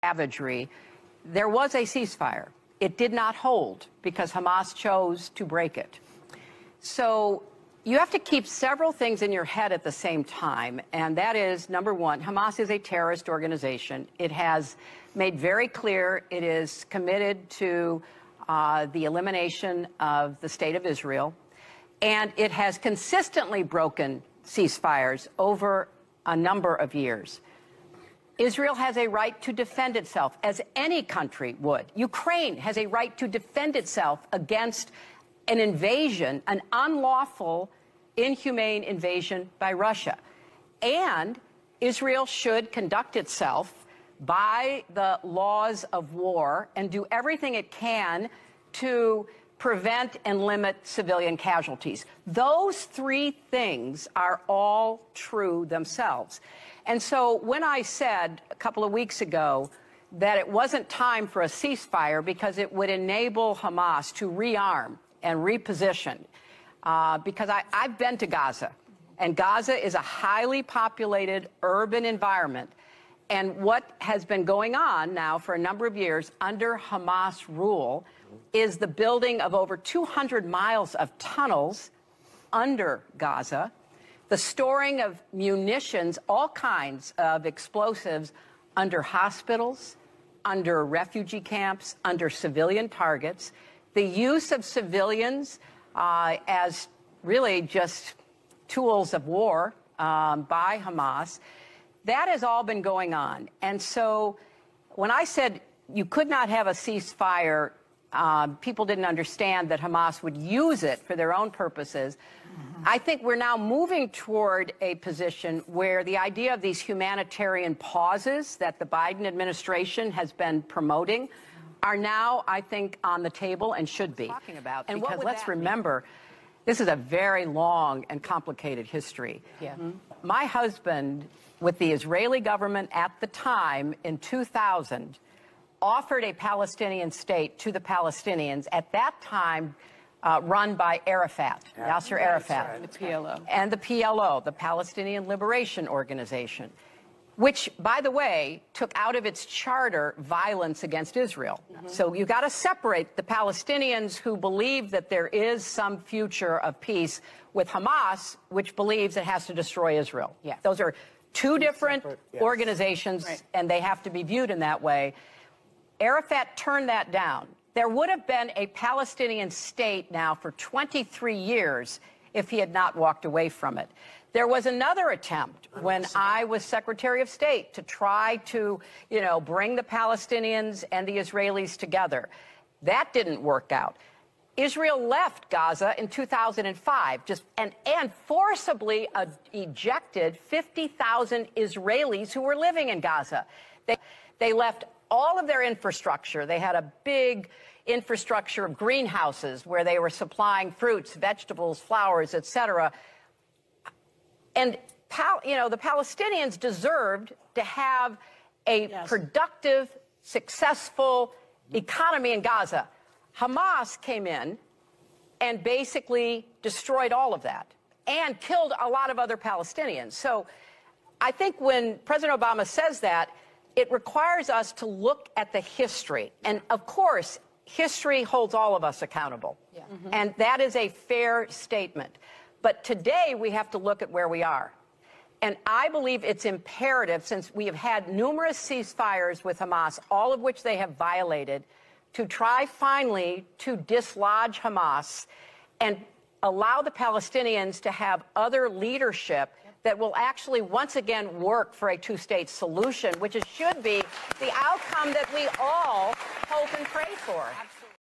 savagery, there was a ceasefire. It did not hold because Hamas chose to break it. So you have to keep several things in your head at the same time, and that is, number one, Hamas is a terrorist organization. It has made very clear it is committed to the elimination of the State of Israel, and it has consistently broken ceasefires over a number of years. Israel has a right to defend itself, as any country would. Ukraine has a right to defend itself against an invasion, an unlawful, inhumane invasion by Russia. And Israel should conduct itself by the laws of war and do everything it can to prevent and limit civilian casualties. Those three things are all true themselves. And so when I said a couple of weeks ago that it wasn't time for a ceasefire because it would enable Hamas to rearm and reposition, because I've been to Gaza, and Gaza is a highly populated urban environment. And what has been going on now for a number of years under Hamas rule is the building of over 200 miles of tunnels under Gaza, the storing of munitions, all kinds of explosives under hospitals, under refugee camps, under civilian targets, the use of civilians as really just tools of war by Hamas. That has all been going on. And so when I said you could not have a ceasefire, people didn't understand that Hamas would use it for their own purposes. I think we're now moving toward a position where the idea of these humanitarian pauses that the Biden administration has been promoting are now, I think, on the table and should be. And because let's remember, this is a very long and complicated history. Yeah. My husband, with the Israeli government at the time in 2000, offered a Palestinian state to the Palestinians, at that time run by Arafat, Yasser Arafat. Right. The PLO. And the PLO, the Palestinian Liberation Organization, which, by the way, took out of its charter violence against Israel. So you've got to separate the Palestinians who believe that there is some future of peace with Hamas, which believes it has to destroy Israel. Yeah. Those are two different organizations, and they have to be viewed in that way. Arafat turned that down. There would have been a Palestinian state now for 23 years if he had not walked away from it. There was another attempt when I was Secretary of State to try to, bring the Palestinians and the Israelis together. That didn't work out. Israel left Gaza in 2005 and forcibly ejected 50,000 Israelis who were living in Gaza. They left all of their infrastructure. They had a big infrastructure of greenhouses where they were supplying fruits, vegetables, flowers, etc. And, the Palestinians deserved to have a productive, successful economy in Gaza. Hamas came in and basically destroyed all of that and killed a lot of other Palestinians. So I think when President Obama says that, it requires us to look at the history. And, of course, history holds all of us accountable. Yeah. And that is a fair statement. But today we have to look at where we are. And I believe it's imperative, since we have had numerous ceasefires with Hamas, all of which they have violated, to try finally to dislodge Hamas and allow the Palestinians to have other leadership that will actually once again work for a two-state solution, which should be the outcome that we all hope and pray for. Absolutely.